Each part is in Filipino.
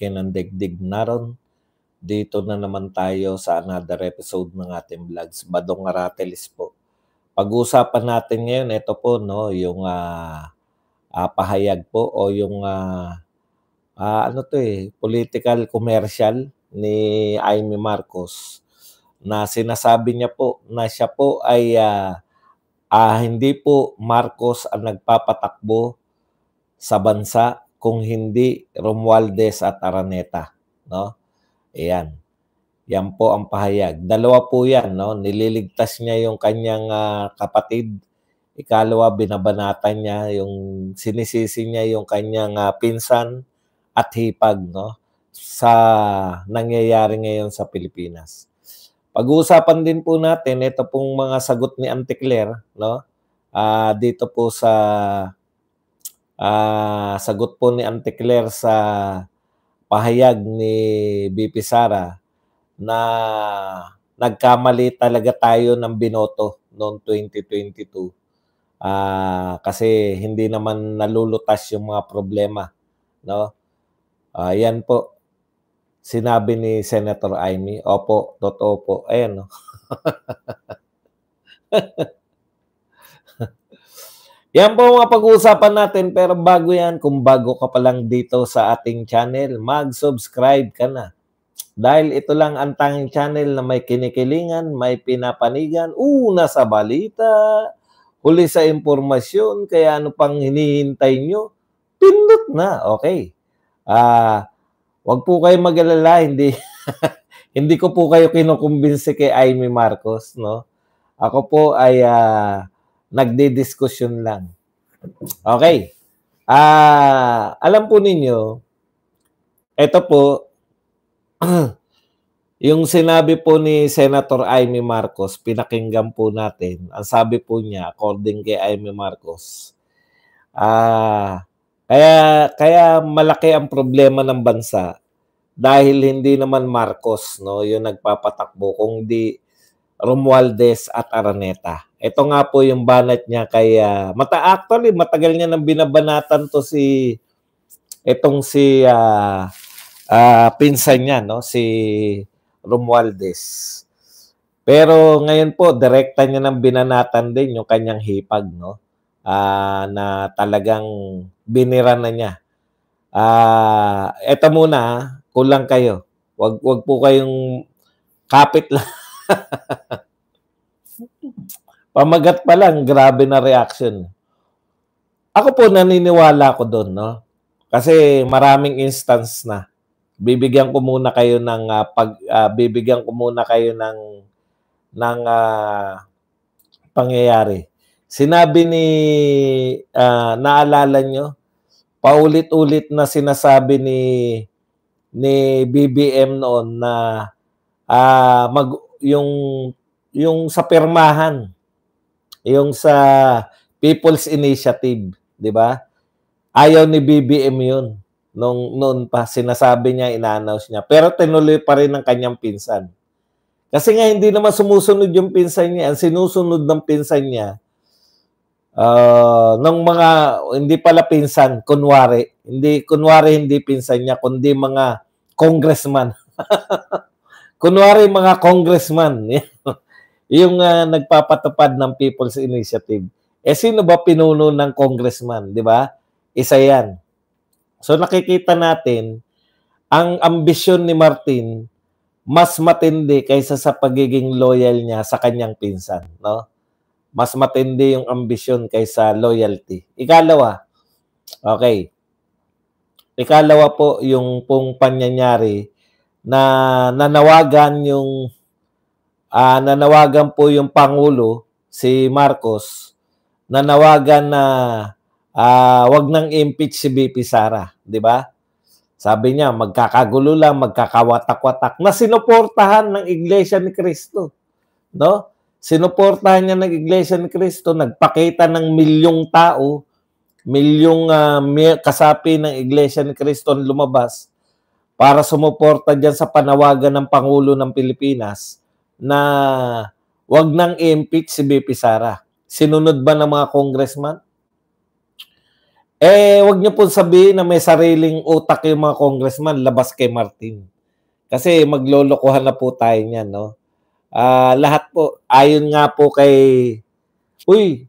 kinandigdig naron. Dito na naman tayo sa another episode ng ating vlogs, Badong Aratelis po. Pag-uusapan natin ngayon, ito po, no, yung pahayag po o yung political commercial ni Amy Marcos na sinasabi niya po na siya po ay hindi po Marcos ang nagpapatakbo sa bansa kung hindi Romualdez at Araneta, no? Ayan. Yan po ang pahayag. Dalawa po yan, no? Nililigtas niya yung kanyang kapatid. Ikalawa, binabanatan niya, yung sinisisi niya yung kanyang pinsan at hipag, no? Sa nangyayari ngayon sa Pilipinas. Pag-uusapan din po natin, ito pong mga sagot ni Auntie Claire, no? Dito po sa sagot po ni Auntie Claire sa pahayag ni BP Sara na nagkamali talaga tayo ng binoto noong 2022 kasi hindi naman nalulutas yung mga problema, no? Yan po sinabi ni Senator Amy. Opo, totoo po. Ayan, no? Yan po mga pag-uusapan natin, pero bago yan, kung bago ka pa lang dito sa ating channel, mag-subscribe ka na. Dahil ito lang ang tanging channel na may kinikilingan, may pinapanigan, una sa balita, huli sa impormasyon, kaya ano pang hinihintay nyo? Pindot na, okay. Wag po kayo mag-alala, hindi, hindi ko po kayo kinukumbinsi kay Amy Marcos, no? Ako po ay nagdidiskusyon lang. Okay. Alam po ninyo, ito po, yung sinabi po ni Senator Amy Marcos, pinakinggan po natin. Ang sabi po niya, according kay Amy Marcos, kaya malaki ang problema ng bansa dahil hindi naman Marcos, no, yung nagpapatakbo, kundi Romualdez at Araneta. Ito nga po yung banat niya kay actually matagal niya nang binabanatan to si pinsan niya, no, si Romualdez. Pero ngayon po direkta niya nang binanatan din yung kanyang hipag, no, na talagang binira na niya. Ito muna, kulang kayo. Wag po kayong kapit lang. Pamagat pa lang, grabe na reaction. Ako po naniniwala ko doon, no? Kasi maraming instance na. Bibigyan ko muna kayo ng pangyayari. Sinabi ni naalala nyo, paulit-ulit na sinasabi ni BBM noon na yung sa pirmahan, yung sa People's Initiative, di ba? Ayaw ni BBM yun. Noon pa, sinasabi niya, ina-announce niya. Pero tinuloy pa rin ng kanyang pinsan. Kasi nga hindi naman sumusunod yung pinsan niya. Ang sinusunod ng pinsan niya, ng mga, hindi pala pinsan, kunwari hindi pinsan niya, kundi mga congressman. Kunwari mga congressman. Yung nagpapatupad ng People's Initiative. Sino ba pinuno ng congressman, di ba? Isa yan. So nakikita natin, ang ambisyon ni Martin mas matindi kaysa sa pagiging loyal niya sa kanyang pinsan, no? Mas matindi yung ambisyon kaysa loyalty. Ikalawa, okay. Ikalawa po yung pong pangyayari na nanawagan po yung Pangulo, si Marcos, nanawagan na wag nang impeach si BP Sara, di ba? Sabi niya, magkakagulo lang, magkakawatak-watak, na sinuportahan ng Iglesia ni Cristo, no? Sinuportahan niya ng Iglesia ni Cristo, nagpakita ng milyong tao, milyong kasapi ng Iglesia ni Cristo lumabas para sumuporta diyan sa panawagan ng Pangulo ng Pilipinas na wag nang impeach si BP Sara. Sinunod ba ng mga congressman? Wag niyo po sabihin na may sariling utak yung mga congressman labas kay Martin. Kasi maglolokohan na po tayo niyan, no? Lahat po, ayon nga po kay, uy,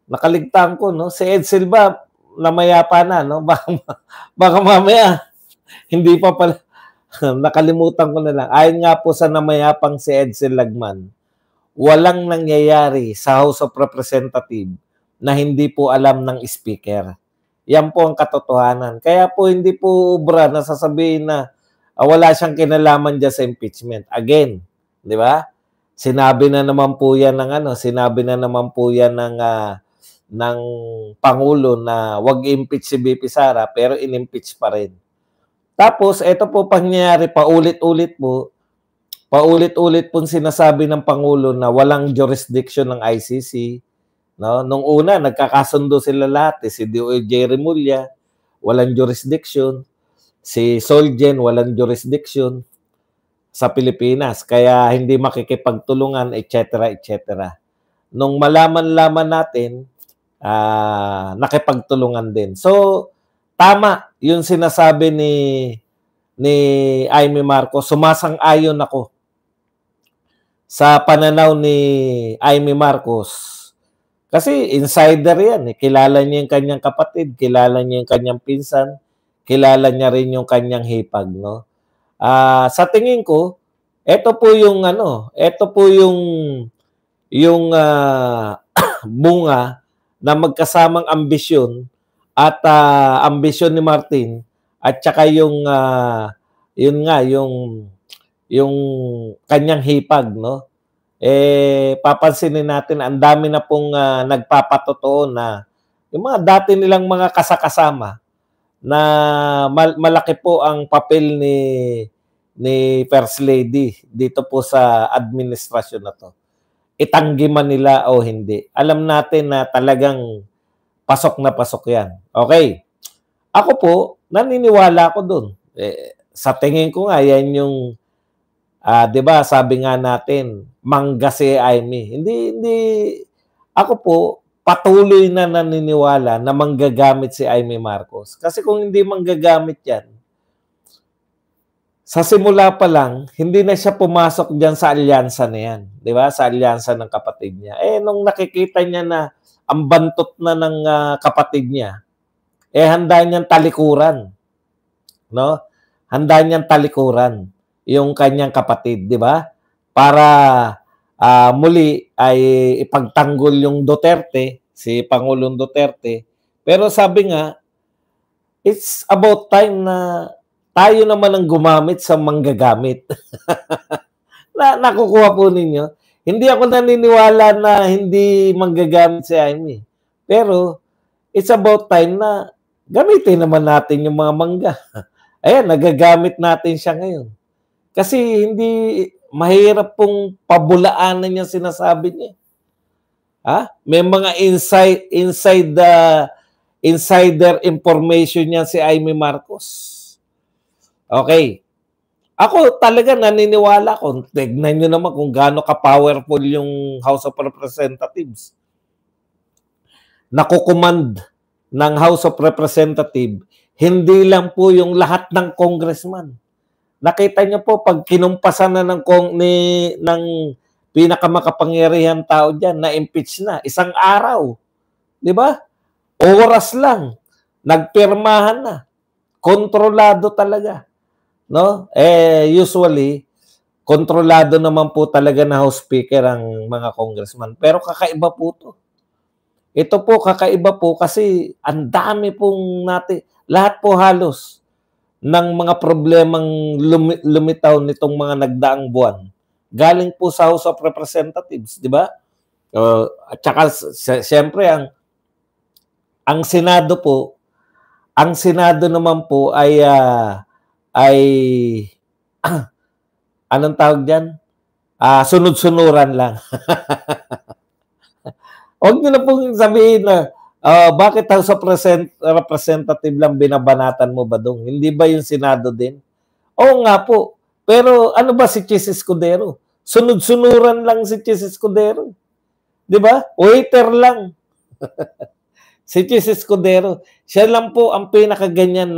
nakaligtaan ko, no? Si Ed Silva, namayapa na, no? Baka mamaya, hindi pa pala, nakalimutan ko na lang. Ayon nga po sa namayapang si Edsel Lagman, walang nangyayari sa House of Representatives na hindi po alam ng speaker. Yan po ang katotohanan. Kaya po hindi po ubra na sasabihin na wala siyang kinalaman dyan sa impeachment. Again, di ba? Sinabi na naman po yan ng Pangulo na wag impeach si BP Sara pero inimpeach pa rin. Tapos, ito po pangyayari, paulit-ulit po sinasabi ng Pangulo na walang jurisdiction ng ICC. No? Nung una, nagkakasundo sila lahat. Si D.O.J. Remulla, walang jurisdiction. Si Solgen, walang jurisdiction sa Pilipinas. Kaya hindi makikipagtulungan, etc. etc. Nung malaman-laman natin, nakipagtulungan din. So, tama yung sinasabi ni Amy Marcos. Sumasang-ayon ako sa pananaw ni Amy Marcos. Kasi insider yan. Kilala niya yung kanyang kapatid, kilala niya yung kanyang pinsan, kilala niya rin yung kanyang hipag, no? Sa tingin ko, ito po yung bunga na magkasamang ambisyon at ambisyon ni Martin at saka yung kanyang hipag, no? Papansinin natin ang dami na pong nagpapatotoo na yung mga dati nilang mga kasakasama na malaki po ang papel ni First Lady dito po sa administrasyon na to. Itanggi man nila o hindi. Alam natin na talagang pasok na pasok yan. Okay. Ako po, naniniwala ako dun. Sa tingin ko nga, yan yung, di ba, sabi nga natin, mangga si Amy. Hindi, ako po, patuloy na naniniwala na manggagamit si Amy Marcos. Kasi kung hindi manggagamit yan, sa simula pa lang, hindi na siya pumasok dyan sa alyansa na yan. Di ba? Sa alyansa ng kapatid niya. Nung nakikita niya na ang bantot na ng kapatid niya, handa niyang talikuran. No? Handa niyang talikuran yung kanyang kapatid, di ba? Para muli ay ipagtanggol yung Duterte, si Pangulong Duterte. Pero sabi nga, it's about time na tayo naman ang gumamit sa manggagamit. Nakukuha po ninyo. Hindi ako naniniwala na hindi manggagamit si Amy. Pero, it's about time na gamitin naman natin yung mga mangga. Ayan, nagagamit natin siya ngayon. Kasi hindi, mahirap pong pabulaanan yung sinasabi niya. May mga insider information niya si Amy Marcos. Okay. Ako talaga naniniwala ko. Tignan nyo naman kung gaano ka-powerful yung House of Representatives. Nakukumand ng House of Representatives, hindi lang po yung lahat ng congressman. Nakita niyo po, pag kinumpasan na ng pinakamakapangyarihan tao dyan, na-impeach na, isang araw. Di ba? Oras lang. Nagpirmahan na. Kontrolado talaga. No? Usually, kontrolado naman po talaga na House Speaker ang mga congressman. Pero kakaiba po to. Ito po, kakaiba po kasi ang dami pong natin, lahat po halos ng mga problemang lumitaw nitong mga nagdaang buwan. Galing po sa House of Representatives, di ba? At saka, siyempre, ang Senado po, ang Senado naman po ay anong tawag dyan? Sunod-sunuran lang. Huwag nyo na pong sabihin na bakit House of Representative lang binabanatan mo ba doon? Hindi ba yung Senado din? Oo nga po. Pero ano ba si Chis Escudero? Sunod-sunuran lang si Chis Escudero. Di ba? Waiter lang. Si Chis Escudero. Siya lang po ang pinakaganyan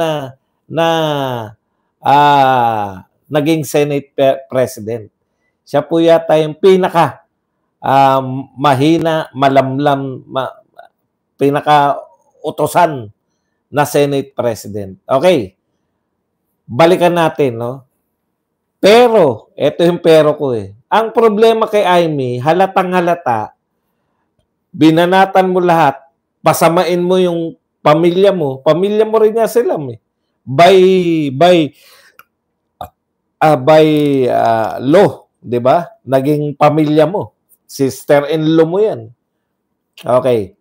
na naging Senate President. Siya po yata yung pinaka mahina, malamlam, pinaka utosan na Senate President. Okay. Balikan natin, no? Pero, ito yung pero ko eh. Ang problema kay Amy, halatang halata, binanatan mo lahat, pasamain mo yung pamilya mo rin nga sila eh. By law, 'di ba? Naging pamilya mo. Sister-in-law mo 'yan. Okay.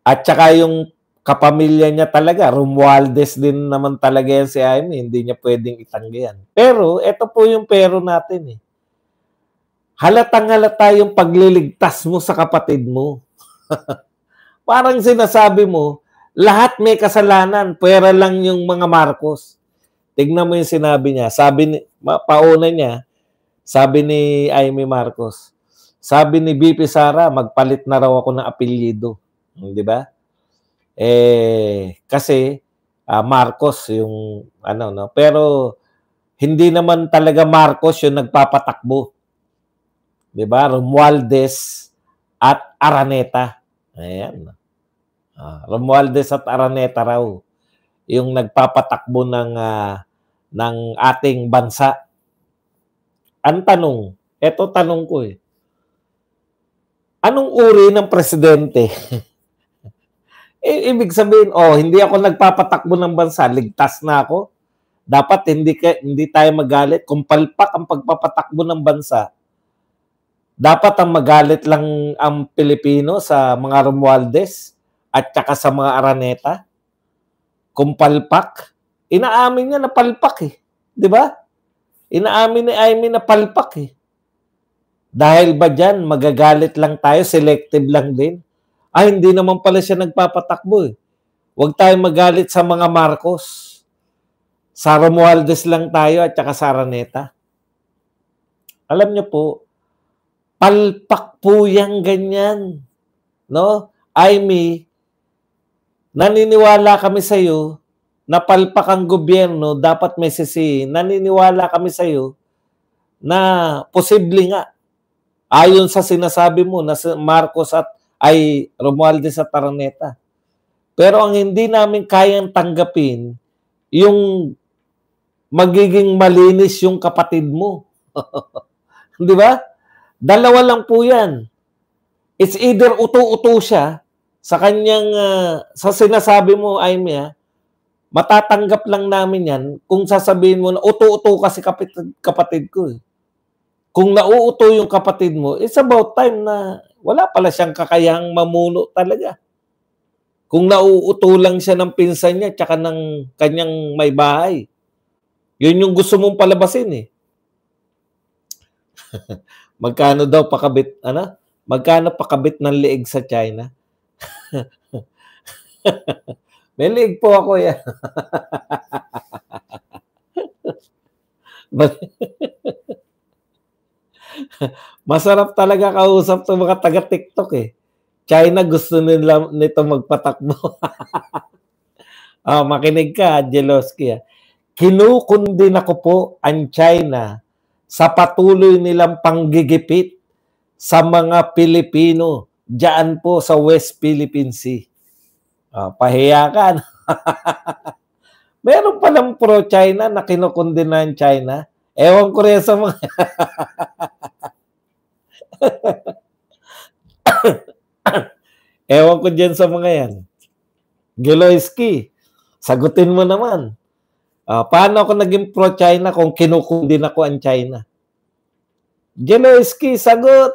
At saka yung kapamilya niya talaga, Romualdez din naman talaga yan si Amy, hindi niya pwedeng itanggi yan. Pero ito po yung pero natin eh. Halatang halata yung pagliligtas mo sa kapatid mo. Parang sinasabi mo, lahat may kasalanan, pwera lang yung mga Marcos. Tignan mo yung sinabi niya. Pauna niya, sabi ni Amy Marcos, sabi ni BP Sara, magpalit na raw ako ng apelyido. Di ba? Kasi Marcos yung no? Pero hindi naman talaga Marcos yung nagpapatakbo. 'Di ba? Romualdez at Araneta. Ayan. Romualdez at Araneta raw yung nagpapatakbo ng ating bansa. Ang tanong, tanong ko eh. Anong uri ng presidente? Ibig sabihin, hindi ako nagpapatakbo ng bansa, ligtas na ako. Dapat hindi tayo magalit. Kung palpak ang pagpapatakbo ng bansa, dapat ang magalit lang ang Pilipino sa mga Romualdez at saka sa mga Araneta. Kung palpak, inaamin niya na palpak eh. Di ba? Inaamin ni Amy na palpak eh. Dahil ba dyan, magagalit lang tayo, selective lang din? Hindi naman pala siya nagpapatakbo eh. Huwag tayong magalit sa mga Marcos. Sa Romualdez lang tayo at saka sa Araneta. Alam niyo po, palpak po yang ganyan. No? Amy, naniniwala kami sa iyo na palpak ang gobyerno, dapat may sisihin. Naniniwala kami sa iyo na posible nga. Ayon sa sinasabi mo na si Marcos at Romualdez at Araneta. Pero ang hindi namin kayang tanggapin, yung magiging malinis yung kapatid mo. Di ba? Dalawa lang po yan. It's either uto-uto siya sa kanyang, sa sinasabi mo, Amy, matatanggap lang namin yan kung sasabihin mo na uto-uto kasi kapatid ko. Kung nauuto yung kapatid mo, it's about time na wala pala siyang kakayahang mamuno talaga. Kung nauuto lang siya ng pinsan niya tsaka ng kanyang may bahay. Yun yung gusto mong palabasin eh. Magkano daw pakabit, Magkano pakabit ng liig sa China? May liig po ako yan. Masarap talaga kausap ng mga taga-TikTok eh. China gusto nito magpatakbo. Makinig ka, Jeloski. Kinukundin ako po ang China sa patuloy nilang panggigipit sa mga Pilipino diyan po sa West Philippine Sea. Pahiya ka. Meron palang pro-China na kinukundin na ang China. Ewan ko rin sa mga... Ewan ko dyan sa mga yan. Giloyski, sagutin mo naman. Paano ako naging pro-China kung kinukundin ako ang China? Giloyski, sagot!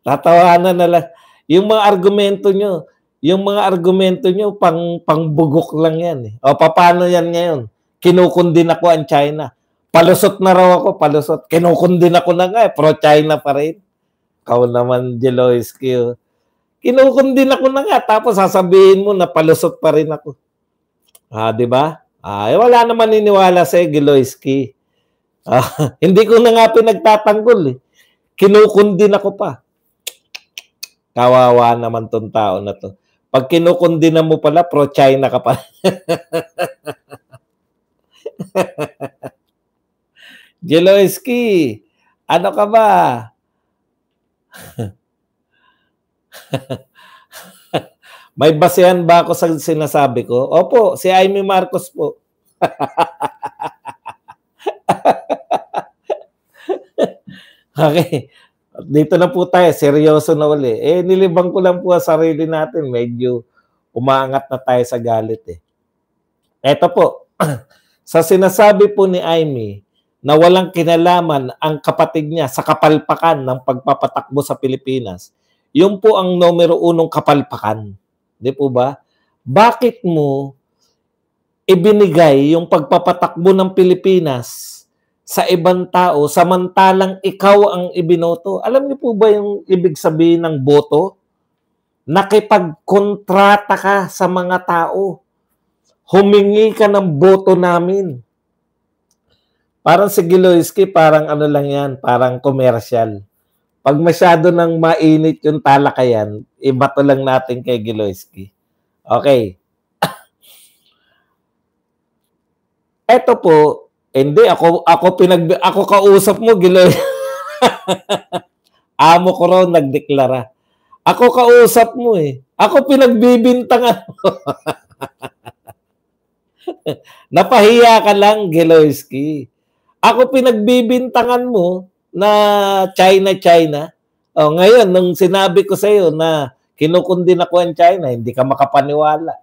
Tatawanan na lang. Yung mga argumento nyo, pangbugok lang yan eh. Paano yan ngayon? Kinukundin ako ang China. Palusot na raw ako, palusot. Kinukundin ako na nga, pro-China pa rin. Ikaw naman, Jeloyski. Kinukundin ako na nga, tapos sasabihin mo na palusot pa rin ako. Di ba? Wala naman niniwala sa Jeloyski. Hindi ko na nga pinagtatanggol eh. kinukundin ako pa. Kawawa naman tong tao na to. Pag kinukundina mo pala, pro-China ka pa. Jeloiski, ano ka ba? May basehan ba ako sa sinasabi ko? Opo, si Amy Marcos po. Okay. Dito na po tayo, seryoso na uli. Nilibang ko lang po ang sarili natin. Medyo umaangat na tayo sa galit eh. Eto po, sa sinasabi po ni Amy na walang kinalaman ang kapatid niya sa kapalpakan ng pagpapatakbo sa Pilipinas, yun po ang numero 1 kapalpakan. Di po ba? Bakit mo ibinigay yung pagpapatakbo ng Pilipinas sa ibang tao samantalang ikaw ang ibinoto? Alam niyo po ba yung ibig sabihin ng boto? Nakipagkontrata ka sa mga tao. Humingi ka ng boto namin. Parang si Giloyski, parang ano lang yan, parang commercial. Pag masyado nang mainit yung talakayan, ibato lang natin kay Giloyski. Okay. Eto po, hindi ako kausap mo, Giloy. Amo ko raw nagdeklara. Ako kausap mo eh. Ako pinagbibintangan mo. Napahiya ka lang, Giloyski. Ako pinagbibintangan mo na China. Oh, ngayon, nung sinabi ko sa iyo na kinukundin ako ang China, hindi ka makapaniwala.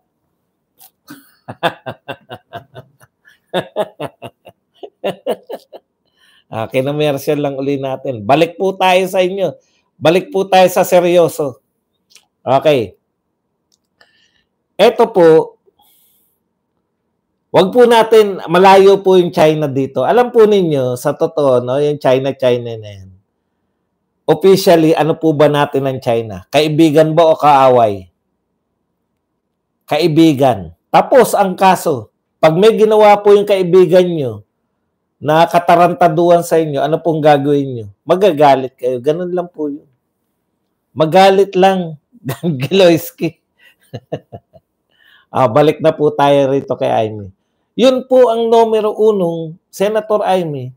Kinomercial lang uli natin. Balik po tayo sa inyo. Balik po tayo sa seryoso. Okay. Ito po, wag po natin, malayo po yung China dito. Alam po ninyo, sa totoo, no, yung China na yan. Officially, ano po ba natin ng China? Kaibigan ba o kaaway? Kaibigan. Tapos ang kaso, pag may ginawa po yung kaibigan nyo na katarantaduan sa inyo, ano pong gagawin nyo? Magagalit kayo. Ganun lang po yun. Magalit lang. Giloyski. Balik na po tayo rito kay Amy. Yun po ang numero 1, Senator Amy,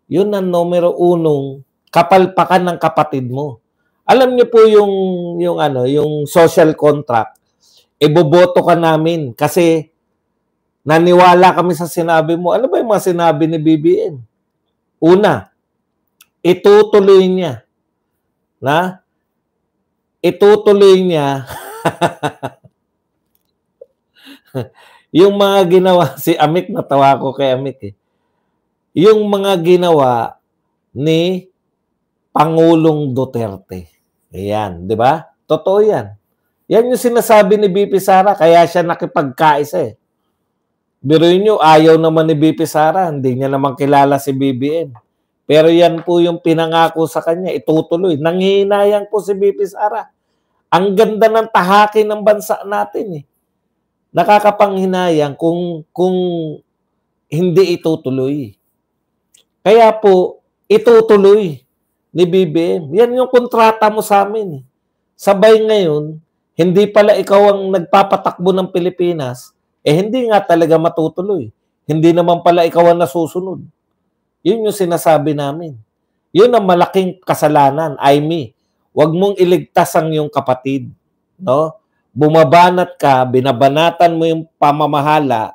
yun ang numero 1 kapalpakan ng kapatid mo. Alam niyo po yung social contract, iboboto ka namin kasi naniwala kami sa sinabi mo. Ano ba yung mga sinabi ni BBM? Una, itutuloy niya. Itutuloy niya yung mga ginawa, si Amik, natawa ko kay Amik eh. Yung mga ginawa ni Pangulong Duterte. Ayan, di ba? Totoo yan. Yan yung sinasabi ni BP Sara, kaya siya nakipagkaisa eh. Biruin nyo, ayaw naman ni BP Sara, hindi niya naman kilala si BBM. Pero yan po yung pinangako sa kanya, itutuloy. Nanghihinayang po si BP Sara. Ang ganda ng tahaki ng bansa natin eh. Nakakapanghinayang kung hindi itutuloy. Kaya po, itutuloy ni BBM. Yan yung kontrata mo sa amin. Sabay ngayon, hindi pala ikaw ang nagpapatakbo ng Pilipinas, hindi nga talaga matutuloy. Hindi naman pala ikaw ang nasusunod. Yun yung sinasabi namin. Yun ang malaking kasalanan. Amy, huwag mong iligtas ang iyong kapatid. No? Bumabanat ka, binabanatan mo yung pamamahala,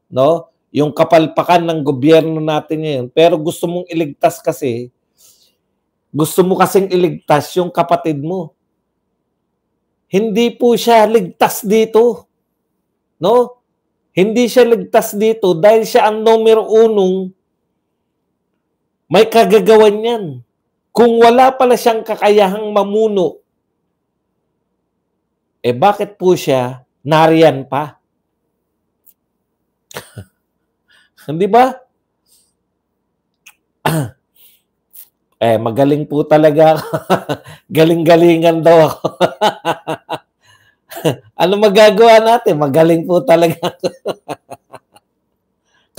no? Yung kapalpakan ng gobyerno natin ngayon, pero gusto mong iligtas kasi, gusto mo kasing iligtas yung kapatid mo. Hindi po siya ligtas dito. No? Hindi siya ligtas dito dahil siya ang numero 1 may kagagawan yan. Kung wala pala siyang kakayahang mamuno, bakit po siya nariyan pa? Hindi ba? Magaling po talaga. Galing-galingan daw ako. Ano magagawa natin? Magaling po talaga.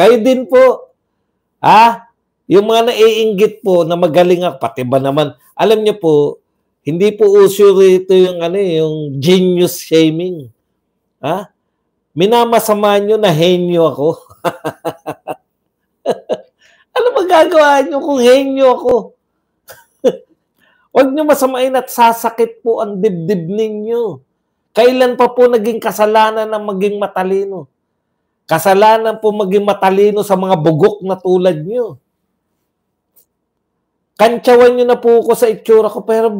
Kayo din po. Yung mga naiinggit po na magaling ako, pati ba naman, alam niyo po, hindi po uso rito yung ano, yung genius shaming. Ha? Minamasama niyo na henyo ako. Ano magagawa niyo kung henyo ako? Huwag niyo masamain at sasakit po ang dibdib ninyo. Kailan pa po naging kasalanan ng maging matalino? Kasalanan po maging matalino sa mga bugok na tulad niyo. Kantsawan niyo na po ako sa itsura ko, pero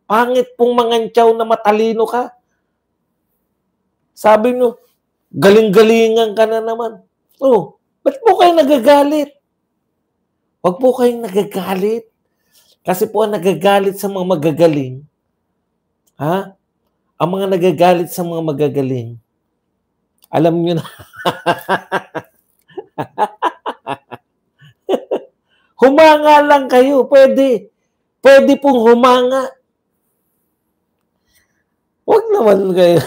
pangit pong mangantsaw na matalino ka. Sabi niyo, galing-galingan ka na naman. Oh, ba't po kayo nagagalit? Huwag po kayong nagagalit. Kasi po ang nagagalit sa mga magagaling, ha? Ang mga nagagalit sa mga magagaling, alam niyo na. Humanga lang kayo. Pwede. Pwede pong humanga. Huwag naman kayo.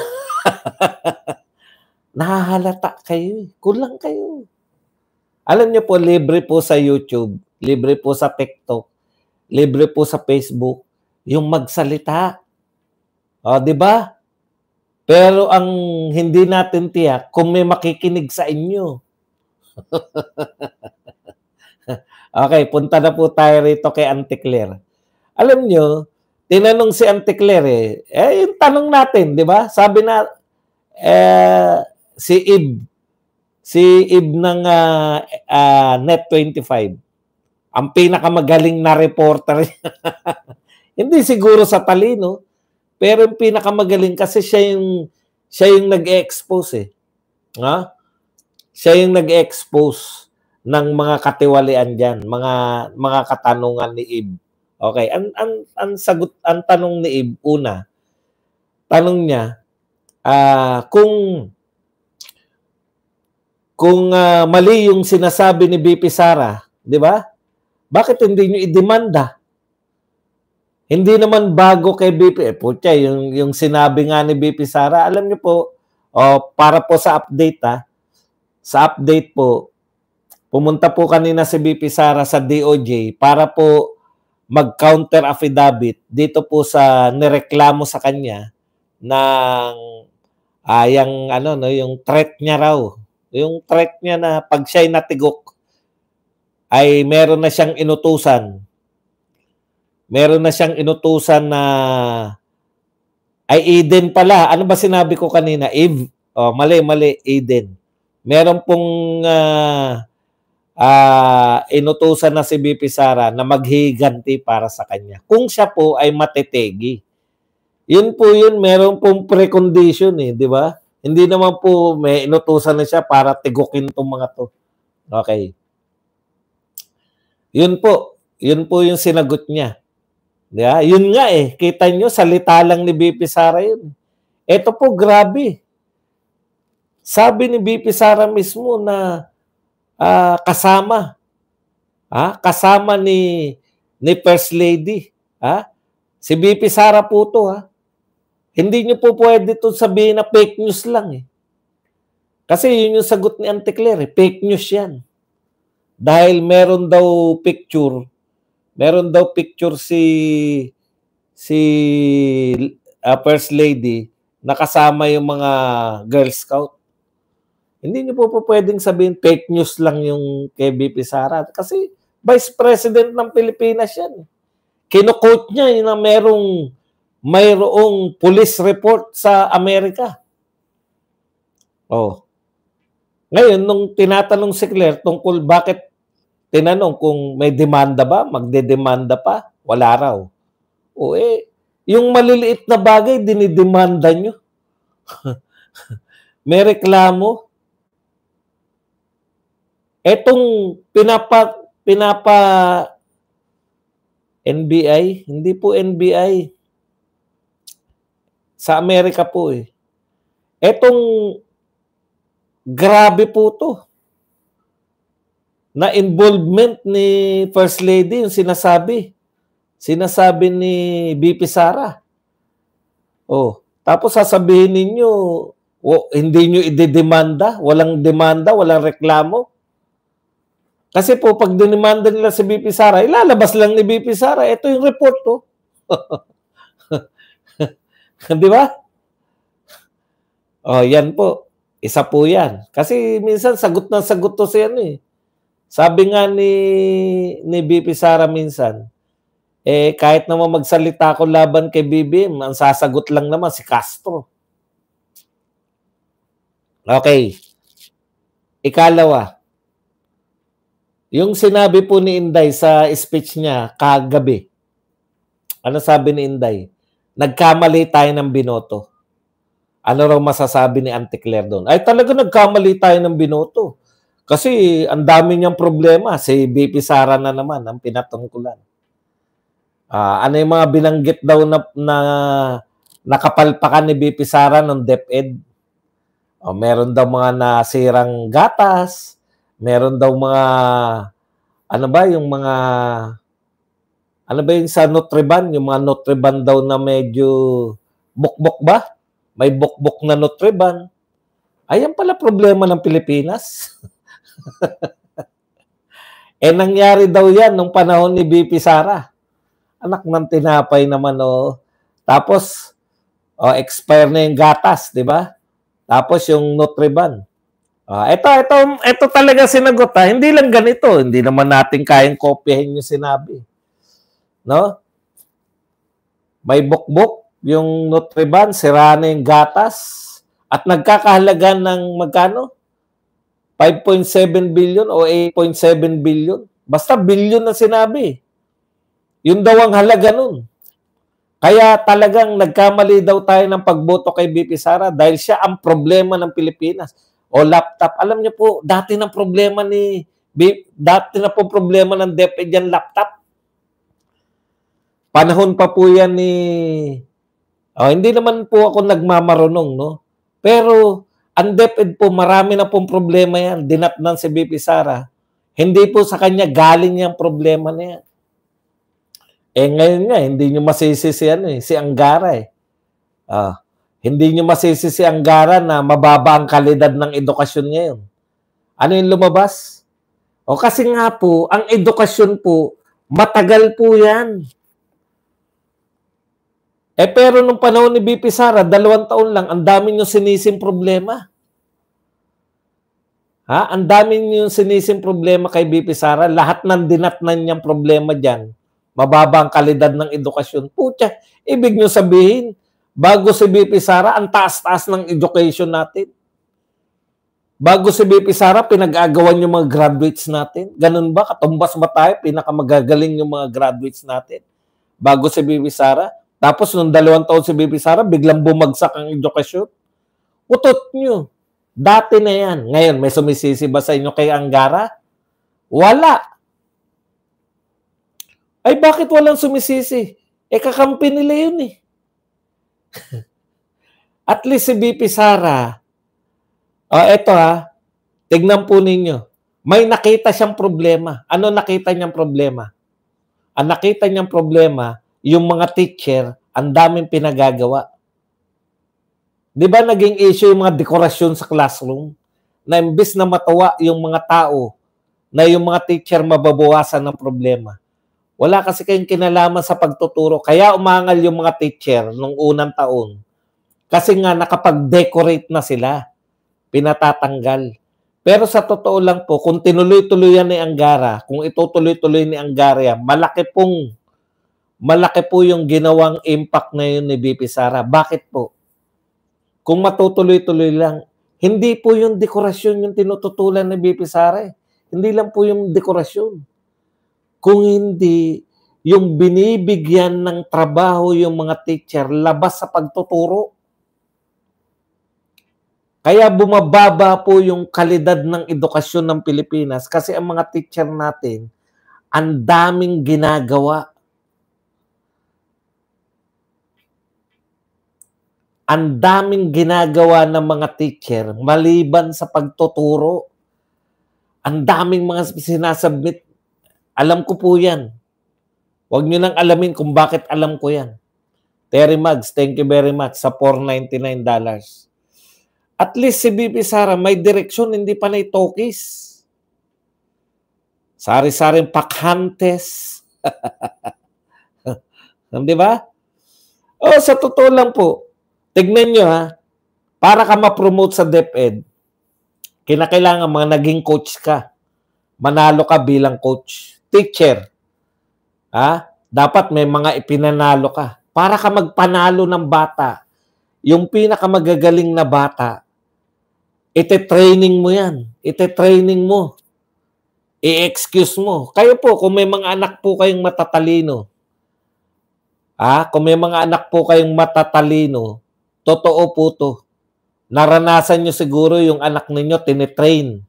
Nahahalata kayo. Kulang kayo. Alam niyo po, libre po sa YouTube, libre po sa TikTok, libre po sa Facebook, yung magsalita. O, di ba? Pero ang hindi natin tiyak, kung may makikinig sa inyo. Okay, punta na po tayo rito kay Auntie Claire. Alam nyo, tinanong si Auntie Claire yung tanong natin, di ba? Sabi na, si Eve ng Net25, ang pinakamagaling na reporter. Hindi siguro sa talino, pero yung pinakamagaling kasi siya yung nag-expose Ha? Siya yung nag-expose ng mga katiwalian diyan, mga katanungan ni Eve. Okay, ang tanong ni Eve una. Tanong niya, kung mali yung sinasabi ni BP Sara, di ba? Bakit hindi niyo idemanda? Hindi naman bago kay BP. Putya, yung sinabi nga ni BP Sara, alam niyo po, para po sa update sa update po, pumunta po kanina si BP Sara sa DOJ para po mag-counter affidavit dito po sa nireklamo sa kanya ng yung threat niya raw. Yung threat niya na pag siya'y natigok ay meron na siyang inutusan. Meron na siyang inutusan na ay Eden pala. Ano ba sinabi ko kanina? Eve? Mali, Eden. Meron pong inutusan na si BP Sara na maghiganti para sa kanya. Kung siya po ay matitegi. Yun po yun, meron pong precondition di ba? Hindi naman po may inutusan na siya para tigukin itong mga to. Okay. Yun po yung sinagot niya. Diba? Yun nga kita nyo, salita lang ni BP Sara yun. Ito po, grabe. Sabi ni BP Sara mismo na kasama ni First Lady. Si BP Sara po to. Hindi nyo po pwede ito sabihin na fake news lang Kasi yun yung sagot ni Auntie Claire. Fake news yan. Dahil meron daw picture si First Lady na kasama yung mga Girl Scout. Hindi niyo po pwedeng sabihin fake news lang yung kay BP Sara. Kasi Vice President ng Pilipinas yan. Kino-quote niya na mayroong police report sa Amerika. Ngayon, nung tinatanong si Claire tungkol bakit tinanong kung may demanda ba, magdedemanda pa, wala raw. Yung maliliit na bagay, dinidemanda nyo. May reklamo. Etong pinapa NBI, hindi po NBI. Sa Amerika po Etong grabe po to. Na involvement ni First Lady yung sinasabi ni BP Sara. Tapos sasabihin ninyo, hindi nyo idedemanda, walang demanda, walang reklamo. Kasi po, pag dinimanda nila si BP Sara, ilalabas lang ni BP Sara. Ito yung report, to. Di ba? Oh, yan po. Isa po yan. Kasi minsan, sagot na sagot to siya, eh. Sabi nga ni BP Sara minsan, kahit naman magsalita ko laban kay BBM, ang sasagot lang naman si Castro. Okay. Ikalawa, yung sinabi po ni Inday sa speech niya kagabi, ano sabi ni Inday? Nagkamali tayo ng binoto. Ano raw masasabi ni Auntie Claire doon? Ay talaga nagkamali tayo ng binoto. Kasi ang dami niyang problema. Si BP Sara na naman ang pinatungkulan. Ano yung mga binanggit daw na nakapalpakan ni BP Sara ng DepEd? Meron daw mga nasirang gatas. Meron daw mga, ano ba yung sa Nutriban? Yung mga Nutriban daw na medyo bukbok ba? May bukbok na Nutriban. Ayan pala problema ng Pilipinas. Nangyari daw yan nung panahon ni BP Sara. Anak ng tinapay naman, oh. Tapos, expire na yung gatas, di ba? Tapos yung Nutriban. Ito talaga sinagot, ha. Hindi lang ganito. Hindi naman natin kayang kopyahin yung sinabi. No? May bukbok yung Nutriban, sira na yung gatas, at nagkakahalaga ng magkano? 5.7 billion o 8.7 billion. Basta billion na sinabi. Yun daw ang halaga nun. Kaya talagang nagkamali daw tayo ng pagboto kay BP Sara dahil siya ang problema ng Pilipinas. O laptop. Alam niyo po, dati na problema ng DepEd yan laptop. Panahon pa po yan ni... hindi naman po ako nagmamarunong, no? Pero ang DepEd po, marami na pong problema yan. Dinatnan si BP Sara. Hindi po sa kanya galing yung problema na yan. Ngayon nga, hindi nyo masisi si Angara, eh. Hindi nyo masisi si Angara na mababa ang kalidad ng edukasyon ngayon. Ano yung lumabas? Kasi nga po, ang edukasyon po, matagal po yan. Pero nung panahon ni BP Sara, 2 taon lang, ang dami nyo sinisim problema. Ang dami nyo sinisim problema kay BP Sara. Lahat ng dinatnan niyang problema dyan, mababa ang kalidad ng edukasyon. Putya, ibig nyo sabihin, bago si BP Sara, ang taas-taas ng education natin. Bago si BP Sara, pinag-agawan yung mga graduates natin. Ganun ba? Katumbas ba tayo? Pinakamagagaling yung mga graduates natin. Bago si BP Sara. Tapos, nung 2 taon si BP Sara, biglang bumagsak ang edukasyon. Utot nyo. Dati na yan. Ngayon, may sumisisi ba sa inyo kay Angara? Wala. Ay, bakit walang sumisisi? Kakampi nila yun, eh. At least si BP Sara, eto tignan po ninyo. May nakita siyang problema. Ano nakita niyang problema? Ang nakita niyang problema, yung mga teacher, ang daming pinagagawa. Di ba naging issue yung mga dekorasyon sa classroom? Na imbis na matawa yung mga tao, na yung mga teacher mababawasan ng problema. Wala kasi kayong kinalaman sa pagtuturo. Kaya umangal yung mga teacher nung unang taon. Kasi nga nakapag-decorate na sila. Pinatatanggal. Pero sa totoo lang po, kung tinuloy-tuloy yan ni Angara, kung itutuloy-tuloy ni Angara, malaki po yung ginawang impact na yun ni BP Sara. Bakit po? Kung matutuloy-tuloy lang, hindi po yung dekorasyon yung tinututulan ni BP Sara. Hindi lang po yung dekorasyon. Kung hindi, yung binibigyan ng trabaho yung mga teacher labas sa pagtuturo. Kaya bumababa po yung kalidad ng edukasyon ng Pilipinas kasi ang mga teacher natin, ang daming ginagawa. Ang daming ginagawa ng mga teacher maliban sa pagtuturo. Ang daming mga sinasubmit. Alam ko po yan. Huwag nyo nang alamin kung bakit alam ko yan. Terry Mags, thank you very much sa $499. At least si BP Sara may direksyon, hindi pa na itokis. Sari-saring pakhantes. Di ba? Oh, sa totoo lang po, tignan nyo ha, para ka ma-promote sa DepEd, kinakailangan mga naging coach ka. Manalo ka bilang coach. Teacher. Ha? Dapat may mga ipinanalo ka. Para ka magpanalo ng bata. Yung pinakamagagaling na bata, ite-training mo yan. Ite-training mo. I-excuse mo. Kayo po, kung may mga anak po kayong matatalino, kung may mga anak po kayong matatalino, totoo po to. Naranasan nyo siguro yung anak ninyo tinitrain.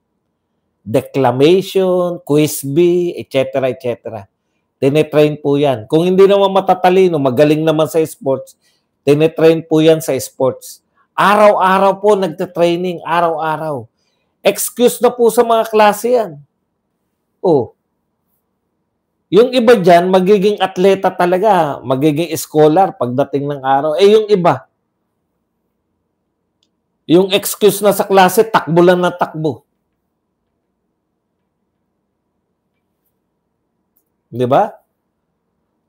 Declamation, quiz bee, etc. etc. Tinitrain po yan. Kung hindi naman matatalino, magaling naman sa sports, tinitrain po yan sa sports. Araw-araw po nagtitraining, araw-araw. Excuse na po sa mga klase yan. Oh. Yung iba dyan, magiging atleta talaga, magiging scholar pagdating ng araw. Eh yung iba, yung excuse na sa klase, takbo lang na takbo. Di ba?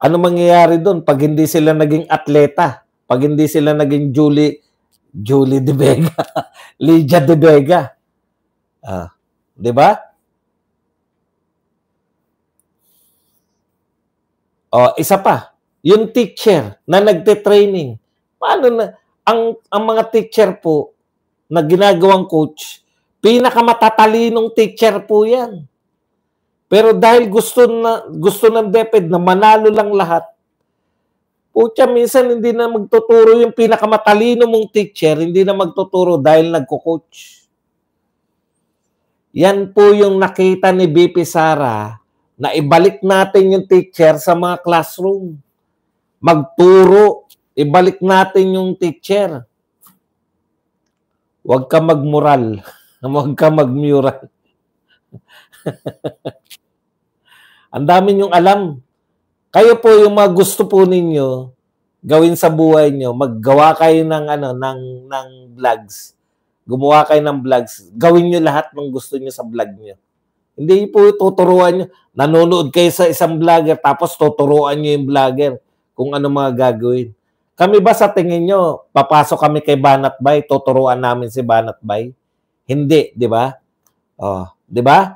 Ano mangyayari doon pag hindi sila naging atleta? Pag hindi sila naging Julie De Vega, Lydia De Vega. Di ba? Isa pa, yung teacher na nagte-training. Paano na ang mga teacher po na ginagawang coach, pinakamatalinong teacher po 'yan. Pero dahil gusto ng DepEd na manalo lang lahat, pucha, minsan hindi na magtuturo yung pinakamatalino mong teacher, hindi na magtuturo dahil nagko-coach. Yan po yung nakita ni BP Sara na ibalik natin yung teacher sa mga classroom. Magturo, ibalik natin yung teacher. Huwag ka magmoral, huwag ka magmural. Ang dami niyong alam. Kayo po yung mga gusto po ninyo gawin sa buhay niyo, maggawa kayo ng ng vlogs. Gumawa kayo ng vlogs. Gawin niyo lahat ng gusto niyo sa vlog niyo. Hindi po tuturuan niyo. Nanonood kayo sa isang vlogger tapos tuturuan niyo yung vlogger kung ano mga gagawin. Kami ba sa tingin niyo, papasok kami kay Banat Bay, tuturuan namin si Banat Bay? Hindi, di ba? Di ba?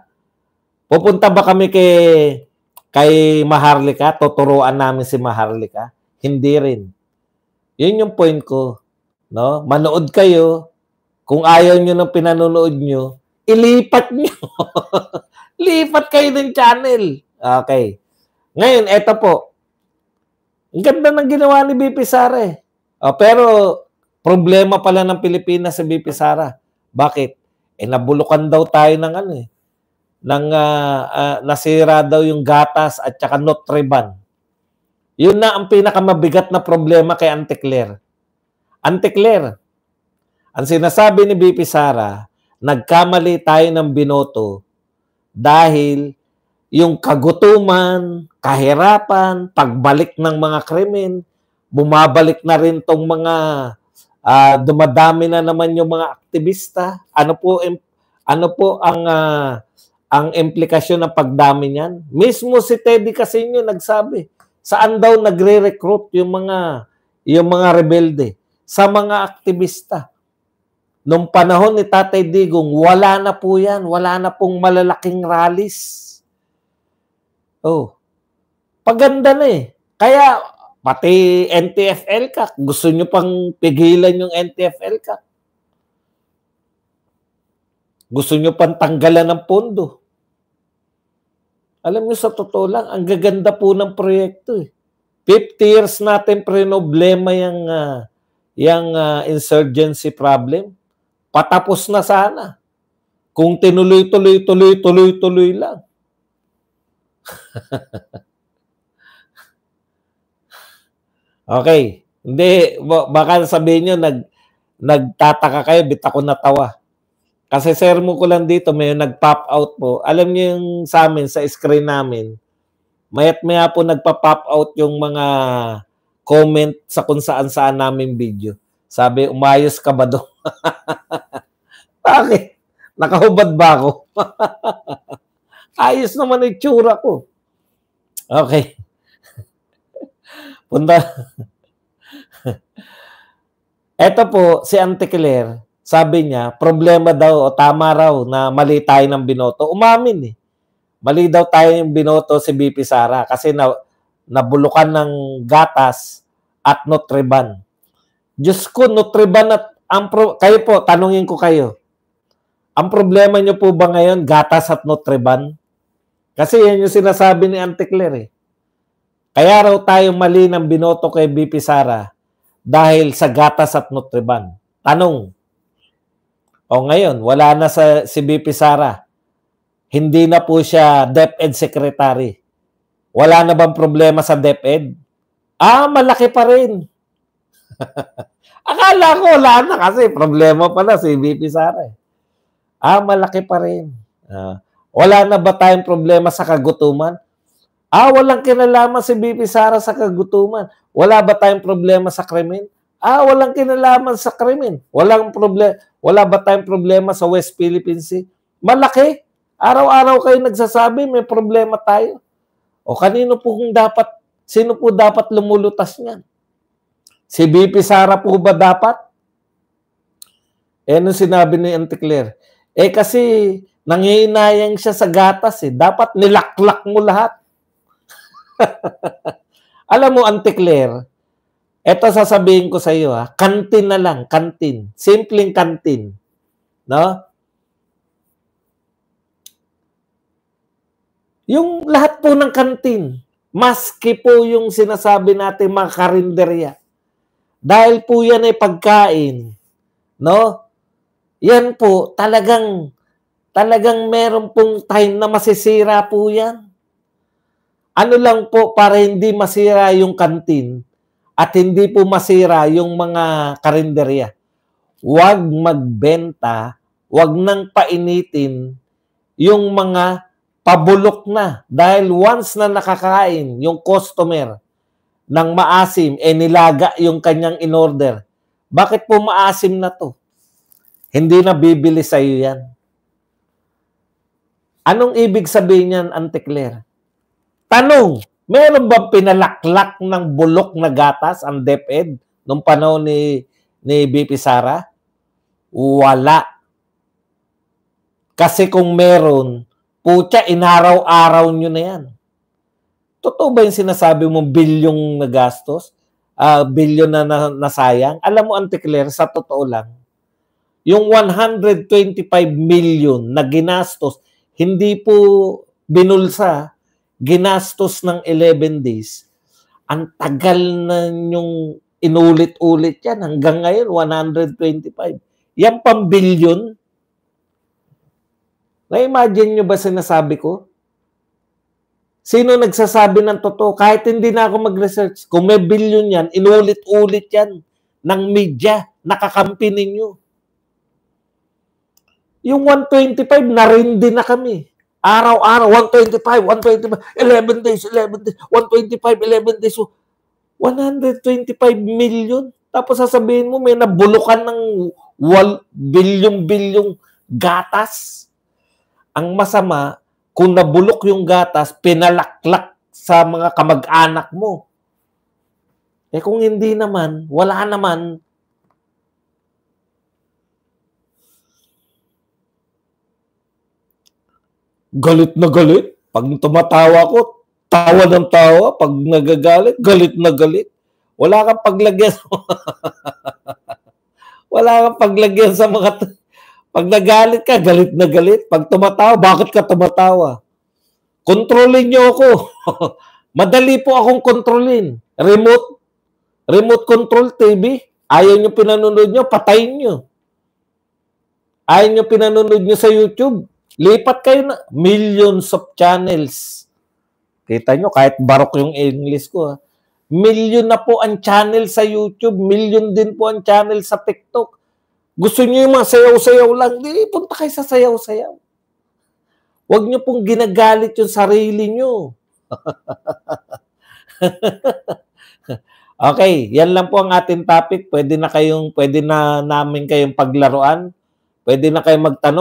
Pupunta ba kami kay Maharlika, tuturuan namin si Maharlika? Hindi rin. Yun yung point ko. No? Manood kayo. Kung ayaw nyo ng pinanonood nyo, ilipat nyo. Lipat kayo ng channel. Okay. Ngayon, eto po. Ang ganda ng ginawa ni BP Sara eh. Pero, problema pala ng Pilipinas sa BP Sara. Bakit? Nabulukan daw tayo ng nasira daw yung gatas at saka Nutri-Ban. Yun na ang pinakamabigat na problema kay Auntie Claire. Auntie Claire, ang sinasabi ni BP Sara, nagkamali tayo ng binoto dahil yung kagutuman, kahirapan, pagbalik ng mga krimen, bumabalik na rin tong mga dumadami na naman yung mga aktivista. Ano po ang implikasyon ng pagdami niyan? Mismo si Teddy Casino nagsabi, saan daw nagre-recruit yung mga rebelde? Sa mga aktivista. Nung panahon ni Tatay Digong, wala na po yan. Wala na pong malalaking rallies. Paganda na eh. Kaya, pati NTF-ELCAC, gusto nyo pang pigilan yung NTF-ELCAC. Gusto nyo pang tanggalan ng pondo. Alam nyo, sa totoo lang, ang gaganda po ng proyekto eh. 50 years natin problema yung insurgency problem. Patapos na sana. Kung tinuloy lang. Okay. Hindi, baka sabihin nyo, nagtataka kayo, bit ako natawa. Kasi sermo ko lang dito, may nag-pop out po. Alam niyo yung sa amin, sa screen namin, mayat-maya po nagpa-pop out yung mga comment sa kung saan-saan namin video. Sabi, umayos ka ba doon? Bakit? Nakahubad ba ako? Ayos naman ang itsura ko. Okay. Punta. Eto po, si Auntie Claire, sabi niya, problema daw o tama raw na mali tayo ng binoto. Umamin eh. Mali daw tayo yung binoto si BP Sara kasi nabulukan ng gatas at Nutriban. Diyos ko, Nutriban at kayo po, tanungin ko kayo. Ang problema niyo po ba ngayon, gatas at Nutriban? Kasi yan yung sinasabi ni Auntie Claire eh. Kaya raw tayo mali ng binoto kay BP Sara dahil sa gatas at Nutriban. Tanong. O ngayon, wala na si BP Sara. Hindi na po siya DepEd Secretary. Wala na bang problema sa DepEd? Malaki pa rin. Akala ko wala na kasi problema pala si BP Sara. Malaki pa rin. Wala na ba tayong problema sa kagutuman? Walang kinalaman si BP Sara sa kagutuman. Wala ba tayong problema sa krimen? Walang kinalaman sa krimen. Wala ba tayong problema sa West Philippine Sea? Malaki. Araw-araw kayo nagsasabi may problema tayo. O sino po dapat lumulutas niyan? Si BP Sara po ba dapat? Nung sinabi ni Auntie Claire, kasi nangihinayang siya sa gatas eh. Dapat nilaklak mo lahat. Alam mo, Auntie Claire, eto sasabihin ko sa iyo kantin na lang, kantin. Simpleng kantin. No? Yung lahat po ng kantin, maski po yung sinasabi natin mga karinderya. Dahil po yan ay pagkain, no? Yan po, talagang meron pong time na masisira po yan. Ano lang po para hindi masira yung kantin at hindi po masira yung mga karinderya. Huwag magbenta, huwag nang painitin yung mga pabulok na. Dahil once na nakakain yung customer ng maasim, nilaga yung kanyang in-order. Bakit po maasim na to? Hindi na bibili sa iyo yan. Anong ibig sabihin yan, Auntie Claire? Tanong, meron bang pinalaklak ng bulok na gatas ang DepEd nung panahon ni BP Sara? Wala. Kasi kung meron, putya, inaraw-araw nyo na yan. Totoo ba yung sinasabi mo bilyong na gastos? Bilyon na nasayang? Alam mo, Auntie Claire, sa totoo lang, yung 125 million na ginastos, hindi po binulsa, ginastos ng 11 days. Ang tagal na yung inulit-ulit yan. Hanggang ngayon, 125. Yan pang bilyon. Na-imagine nyo ba sinasabi ko? Sino nagsasabi ng totoo? Kahit hindi na ako mag-research, kung may bilyon yan, inulit-ulit yan ng media, nakakampi ninyo. Yung 125, narindi na kami. Araw-araw, 125, 11 days, 125, 11 days. So, 125 million. Tapos sasabihin mo, may nabulukan ng bilyong-bilyong gatas. Ang masama, kung nabulok yung gatas, pinalaklak sa mga kamag-anak mo. Kung hindi naman, wala naman. Galit na galit. Pag tumatawa ko, tawa ng tawa. Pag nagagalit, galit na galit. Wala kang paglagyan. Wala kang paglagyan sa mga... Pag nagalit ka, galit na galit. Pag tumatawa, bakit ka tumatawa? Kontrolin nyo ako. Madali po akong kontrolin. Remote control TV. Ayaw nyo pinanonood nyo, patayin nyo. Ayaw nyo pinanonood nyo sa YouTube. Lipat kayo na. Millions of channels. Kita nyo, kahit barok yung English ko. Million na po ang channel sa YouTube. Million din po ang channel sa TikTok. Gusto niyo yung mga sayaw-sayaw lang, di punta kayo sa sayaw-sayaw. Huwag niyo pong ginagalit yung sarili niyo. Okay, yan lang po ang ating topic. Pwede na namin kayong paglaruan. Pwede na kayong magtanong.